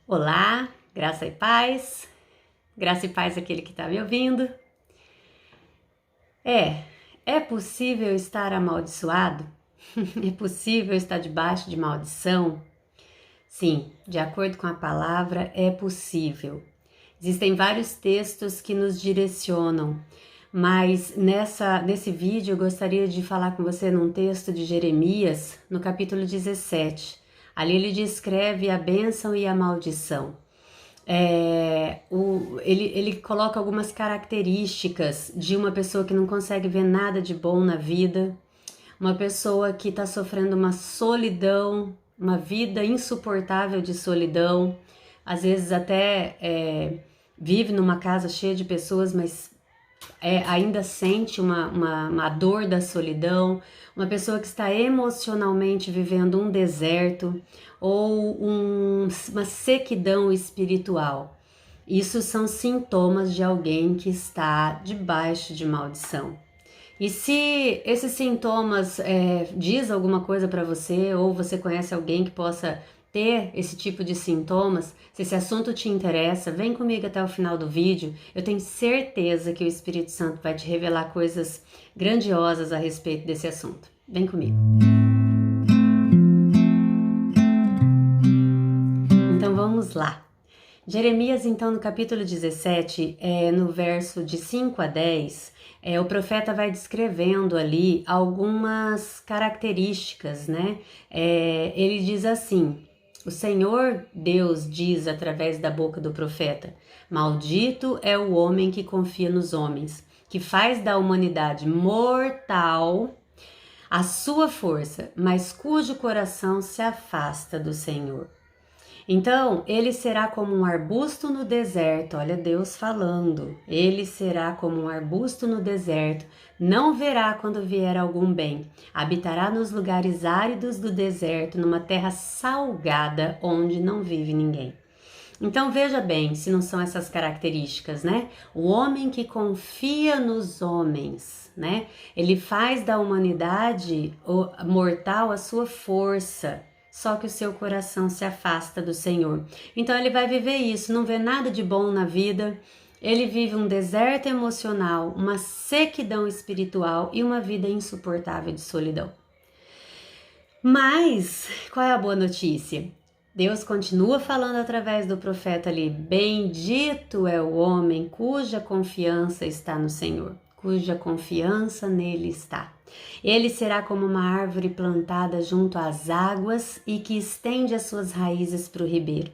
Olá, graça e paz àquele que está me ouvindo. É possível estar amaldiçoado? É possível estar debaixo de maldição? Sim, de acordo com a palavra, é possível. Existem vários textos que nos direcionam, mas nesse vídeo eu gostaria de falar com você num texto de Jeremias, no capítulo 17. Ali ele descreve a bênção e a maldição. Ele coloca algumas características de uma pessoa que não consegue ver nada de bom na vida, uma pessoa que está sofrendo uma solidão, uma vida insuportável de solidão, às vezes até vive numa casa cheia de pessoas, mas ainda sente uma dor da solidão, uma pessoa que está emocionalmente vivendo um deserto ou uma sequidão espiritual. Isso são sintomas de alguém que está debaixo de maldição. E se esses sintomas diz alguma coisa para você, ou você conhece alguém que possa ter esse tipo de sintomas, se esse assunto te interessa, vem comigo até o final do vídeo. Eu tenho certeza que o Espírito Santo vai te revelar coisas grandiosas a respeito desse assunto. Vem comigo. Então vamos lá. Jeremias, então, no capítulo 17, no verso de 5 a 10, o profeta vai descrevendo ali algumas características, né? Ele diz assim: o Senhor Deus diz através da boca do profeta: maldito é o homem que confia nos homens, que faz da humanidade mortal a sua força, mas cujo coração se afasta do Senhor. Então, ele será como um arbusto no deserto, olha Deus falando, ele será como um arbusto no deserto, não verá quando vier algum bem, habitará nos lugares áridos do deserto, numa terra salgada, onde não vive ninguém. Então veja bem, se não são essas características, né? O homem que confia nos homens, né? Ele faz da humanidade mortal a sua força, só que o seu coração se afasta do Senhor. Então ele vai viver isso, não vê nada de bom na vida, ele vive um deserto emocional, uma sequidão espiritual e uma vida insuportável de solidão. Mas qual é a boa notícia? Deus continua falando através do profeta ali: bendito é o homem cuja confiança está no Senhor, cuja confiança nele está. Ele será como uma árvore plantada junto às águas e que estende as suas raízes para o ribeiro.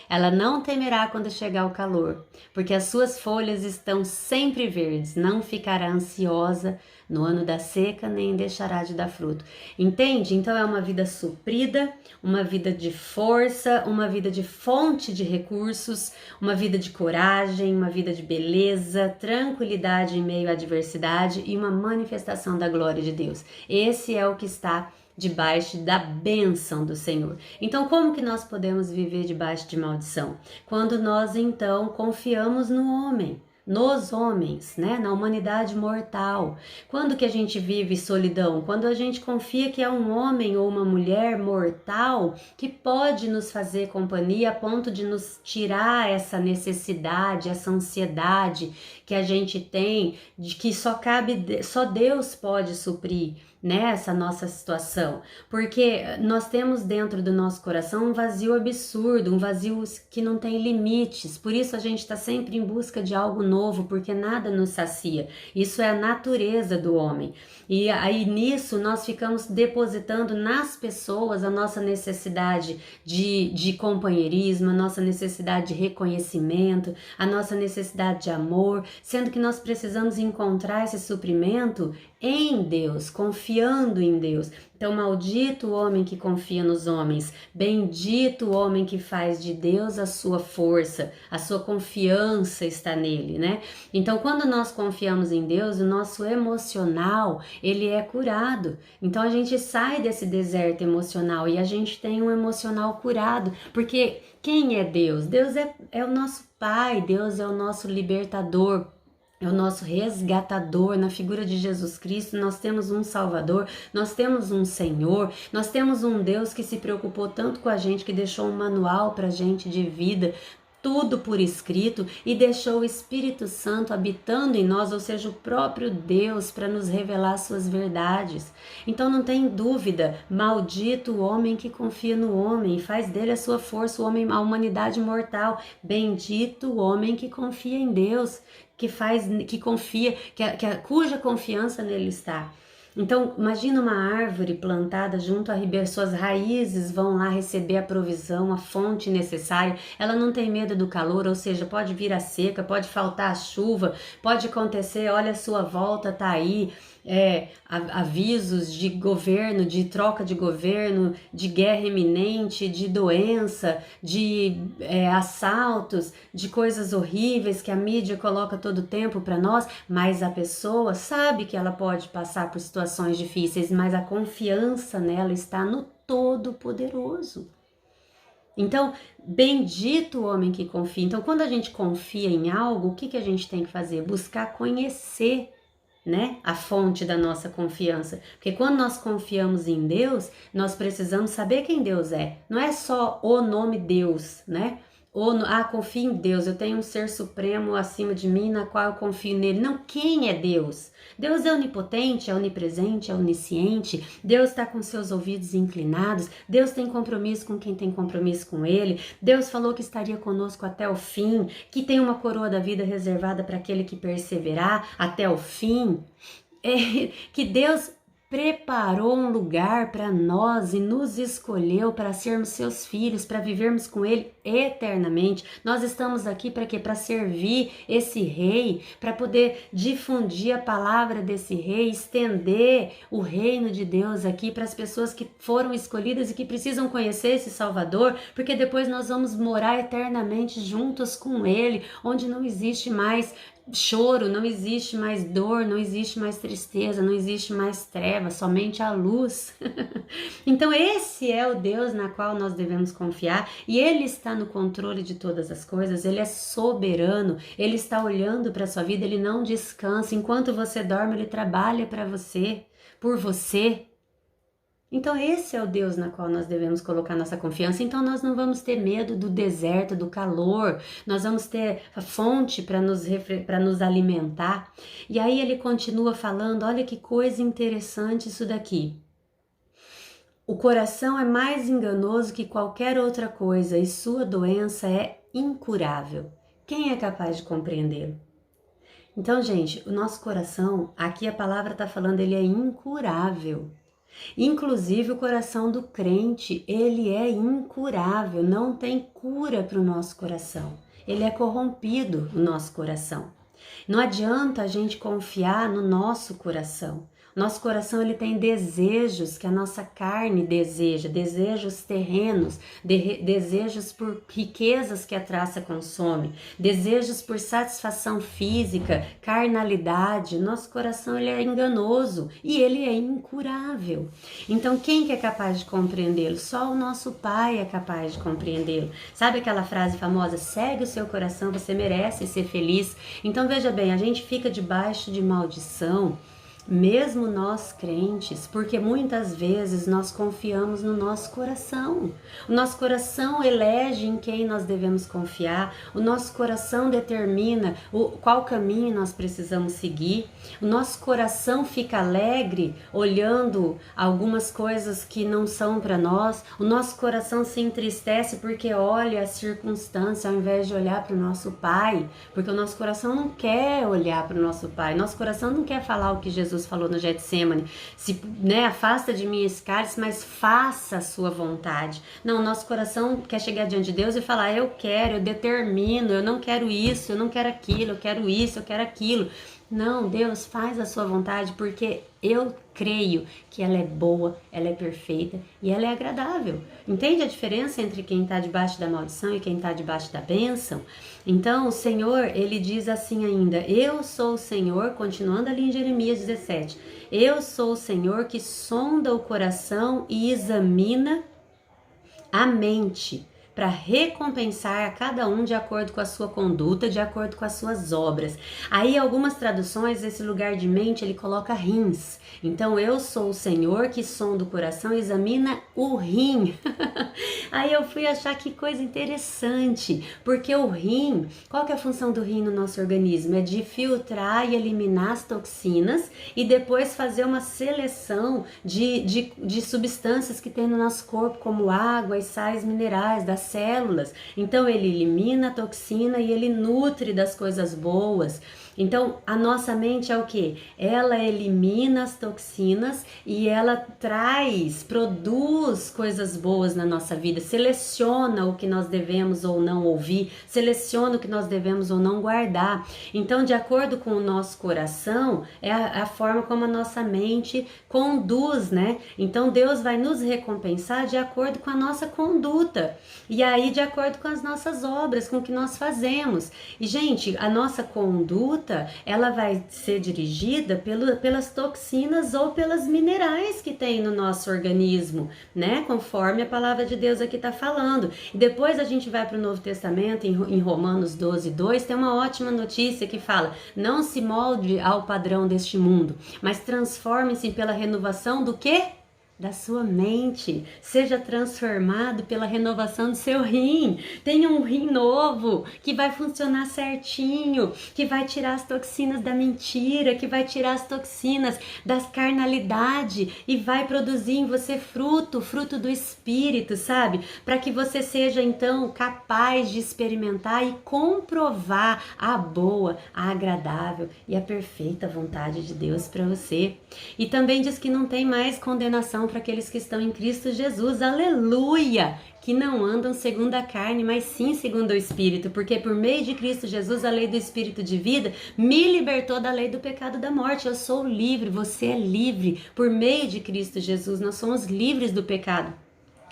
Ela não temerá quando chegar o calor, porque as suas folhas estão sempre verdes, não ficará ansiosa no ano da seca, nem deixará de dar fruto. Entende? Então é uma vida suprida, uma vida de força, uma vida de fonte de recursos, uma vida de coragem, uma vida de beleza, tranquilidade em meio à adversidade e uma manifestação da glória de Deus. Esse é o que está debaixo da bênção do Senhor. Então, como que nós podemos viver debaixo de maldição? Quando nós, então, confiamos no homem, nos homens, né? Na humanidade mortal. Quando que a gente vive solidão? Quando a gente confia que é um homem ou uma mulher mortal que pode nos fazer companhia a ponto de nos tirar essa necessidade, essa ansiedade que a gente tem, de que só Deus pode suprir nessa nossa situação, porque nós temos dentro do nosso coração um vazio absurdo, um vazio que não tem limites, por isso a gente está sempre em busca de algo novo, porque nada nos sacia, isso é a natureza do homem, e aí nisso nós ficamos depositando nas pessoas a nossa necessidade de companheirismo, a nossa necessidade de reconhecimento, a nossa necessidade de amor, sendo que nós precisamos encontrar esse suprimento em Deus, confiando em Deus. Então, maldito o homem que confia nos homens, bendito o homem que faz de Deus a sua força, a sua confiança está nele, né? Então, quando nós confiamos em Deus, o nosso emocional, ele é curado. Então, a gente sai desse deserto emocional e a gente tem um emocional curado, porque quem é Deus? Deus é o nosso Pai, Deus é o nosso libertador. é o nosso resgatador. Na figura de Jesus Cristo, nós temos um Salvador, nós temos um Senhor, nós temos um Deus que se preocupou tanto com a gente, que deixou um manual pra gente de vida, tudo por escrito, e deixou o Espírito Santo habitando em nós, ou seja, o próprio Deus, para nos revelar suas verdades. Então não tem dúvida, maldito o homem que confia no homem e faz dele a sua força, o homem, a humanidade mortal. Bendito o homem que confia em Deus, que confia, cuja confiança nele está. Então, imagina uma árvore plantada junto a ribeiro, suas raízes vão lá receber a provisão, a fonte necessária. Ela não tem medo do calor, ou seja, pode vir a seca, pode faltar a chuva, pode acontecer, olha a sua volta, tá aí, avisos de governo, de troca de governo, de guerra iminente, de doença, de assaltos, de coisas horríveis que a mídia coloca todo o tempo para nós, mas a pessoa sabe que ela pode passar por situações difíceis, mas a confiança nela está no Todo-Poderoso. Então, bendito o homem que confia. Então, quando a gente confia em algo, o que a gente tem que fazer? Buscar conhecer, né, a fonte da nossa confiança. Porque quando nós confiamos em Deus, nós precisamos saber quem Deus é. Não é só o nome Deus, né? Confio em Deus, eu tenho um ser supremo acima de mim, na qual eu confio nele. Não, quem é Deus? Deus é onipotente, é onipresente, é onisciente. Deus está com seus ouvidos inclinados. Deus tem compromisso com quem tem compromisso com ele. Deus falou que estaria conosco até o fim, que tem uma coroa da vida reservada para aquele que perseverar até o fim. Que Deus preparou um lugar para nós e nos escolheu para sermos seus filhos, para vivermos com ele eternamente. Nós estamos aqui para quê? Para servir esse rei, para poder difundir a palavra desse rei, estender o reino de Deus aqui para as pessoas que foram escolhidas e que precisam conhecer esse Salvador, porque depois nós vamos morar eternamente juntos com ele, onde não existe mais choro, não existe mais dor, não existe mais tristeza, não existe mais treva, somente a luz. Então esse é o Deus na qual nós devemos confiar, e ele está no controle de todas as coisas, ele é soberano, ele está olhando para a sua vida, ele não descansa, enquanto você dorme ele trabalha para você, por você. Então esse é o Deus na qual nós devemos colocar nossa confiança. Então nós não vamos ter medo do deserto, do calor, nós vamos ter a fonte para nos alimentar. E aí ele continua falando, olha que coisa interessante isso daqui. O coração é mais enganoso que qualquer outra coisa e sua doença é incurável. Quem é capaz de compreendê-lo? Então, gente, o nosso coração, aqui a palavra está falando, ele é incurável. Inclusive o coração do crente, ele é incurável, não tem cura para o nosso coração. Ele é corrompido, o nosso coração. Não adianta a gente confiar no nosso coração. Nosso coração ele tem desejos que a nossa carne deseja, desejos terrenos, desejos por riquezas que a traça consome, desejos por satisfação física, carnalidade. Nosso coração ele é enganoso e ele é incurável. Então quem que é capaz de compreendê-lo? Só o nosso Pai é capaz de compreendê-lo. Sabe aquela frase famosa, segue o seu coração, você merece ser feliz? Então veja bem, a gente fica debaixo de maldição, mesmo nós crentes, porque muitas vezes nós confiamos no nosso coração. O nosso coração elege em quem nós devemos confiar, o nosso coração determina qual caminho nós precisamos seguir, o nosso coração fica alegre olhando algumas coisas que não são para nós, o nosso coração se entristece porque olha a circunstância ao invés de olhar para o nosso Pai, porque o nosso coração não quer olhar para o nosso Pai, nosso coração não quer falar o que Jesus falou no Getsemane, afasta de mim esse cálice, mas faça a sua vontade. Não, nosso coração quer chegar diante de Deus e falar, eu quero, eu determino, eu não quero isso, eu não quero aquilo, eu quero isso, eu quero aquilo. Não, Deus, faz a sua vontade, porque eu creio que ela é boa, ela é perfeita e ela é agradável. Entende a diferença entre quem está debaixo da maldição e quem está debaixo da bênção? Então, o Senhor, ele diz assim ainda, eu sou o Senhor, continuando ali em Jeremias 17, eu sou o Senhor que sonda o coração e examina a mente, para recompensar a cada um de acordo com a sua conduta, de acordo com as suas obras. Aí algumas traduções, esse lugar de mente, ele coloca rins. Então, eu sou o Senhor que sonda o coração e examina o rim. Aí eu fui achar que coisa interessante, porque o rim, qual que é a função do rim no nosso organismo? É de filtrar e eliminar as toxinas e depois fazer uma seleção de substâncias que tem no nosso corpo, como água e sais minerais das células. Então ele elimina a toxina e ele nutre das coisas boas. Então, a nossa mente é o quê? Ela elimina as toxinas e ela produz coisas boas na nossa vida, seleciona o que nós devemos ou não ouvir, seleciona o que nós devemos ou não guardar. Então, de acordo com o nosso coração, é a forma como a nossa mente conduz, né? Então, Deus vai nos recompensar de acordo com a nossa conduta e aí de acordo com as nossas obras, com o que nós fazemos. E, gente, a nossa conduta ela vai ser dirigida pelas toxinas ou pelas minerais que tem no nosso organismo, né? Conforme a palavra de Deus aqui está falando. E depois a gente vai para o Novo Testamento, em Romanos 12:2, tem uma ótima notícia que fala: não se molde ao padrão deste mundo, mas transforme-se pela renovação do quê? Da sua mente, seja transformado pela renovação do seu rim. Tenha um rim novo que vai funcionar certinho, que vai tirar as toxinas da mentira, que vai tirar as toxinas da carnalidade e vai produzir em você fruto do Espírito, sabe? Para que você seja então capaz de experimentar e comprovar a boa, a agradável e a perfeita vontade de Deus para você. E também diz que não tem mais condenação para aqueles que estão em Cristo Jesus, aleluia, que não andam segundo a carne, mas sim segundo o Espírito, porque por meio de Cristo Jesus, a lei do Espírito de vida me libertou da lei do pecado e da morte. Eu sou livre, você é livre, por meio de Cristo Jesus, nós somos livres do pecado.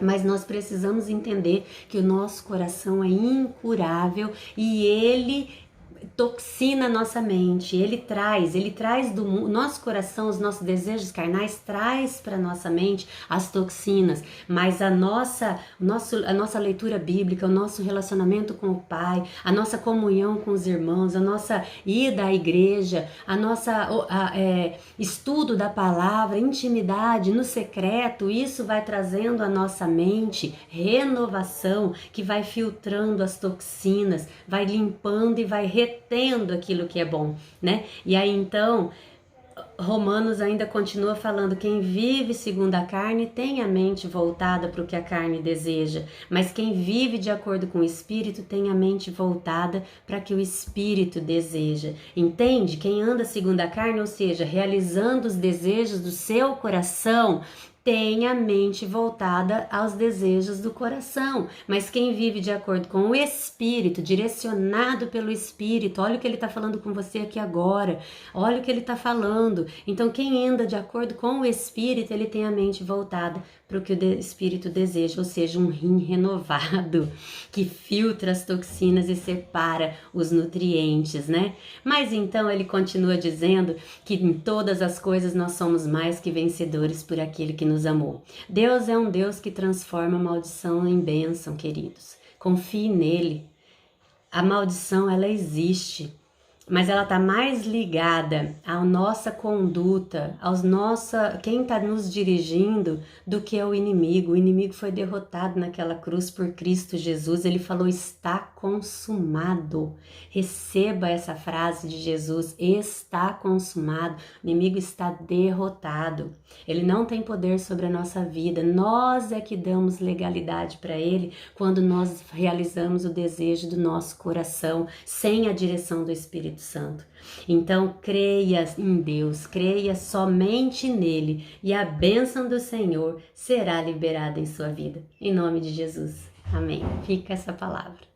Mas nós precisamos entender que o nosso coração é incurável e ele toxina a nossa mente, ele traz do nosso coração, os nossos desejos carnais, traz para nossa mente as toxinas, mas a nossa leitura bíblica, o nosso relacionamento com o Pai, a nossa comunhão com os irmãos, a nossa ida à igreja, estudo da palavra, intimidade no secreto, isso vai trazendo à nossa mente renovação, que vai filtrando as toxinas, vai limpando e vai retendo aquilo que é bom, né? E aí então Romanos ainda continua falando: quem vive segundo a carne tem a mente voltada para o que a carne deseja, mas quem vive de acordo com o Espírito tem a mente voltada para o que o Espírito deseja. Entende? Quem anda segundo a carne, ou seja, realizando os desejos do seu coração, tem a mente voltada aos desejos do coração, mas quem vive de acordo com o Espírito, direcionado pelo Espírito, olha o que ele está falando com você aqui agora, olha o que ele está falando. Então quem anda de acordo com o Espírito, ele tem a mente voltada para o que o Espírito deseja, ou seja, um rim renovado, que filtra as toxinas e separa os nutrientes, né? Mas então ele continua dizendo que em todas as coisas nós somos mais que vencedores por aquele que nos amou. Deus é um Deus que transforma maldição em bênção, queridos. Confie nele. A maldição, ela existe, mas ela está mais ligada à nossa conduta, quem está nos dirigindo, do que ao inimigo. O inimigo foi derrotado naquela cruz por Cristo Jesus. Ele falou: está consumado. Receba essa frase de Jesus: está consumado. O inimigo está derrotado. Ele não tem poder sobre a nossa vida. Nós é que damos legalidade para ele quando nós realizamos o desejo do nosso coração, sem a direção do Espírito Santo. Então creia em Deus, creia somente nele e a bênção do Senhor será liberada em sua vida. Em nome de Jesus. Amém. Fica essa palavra.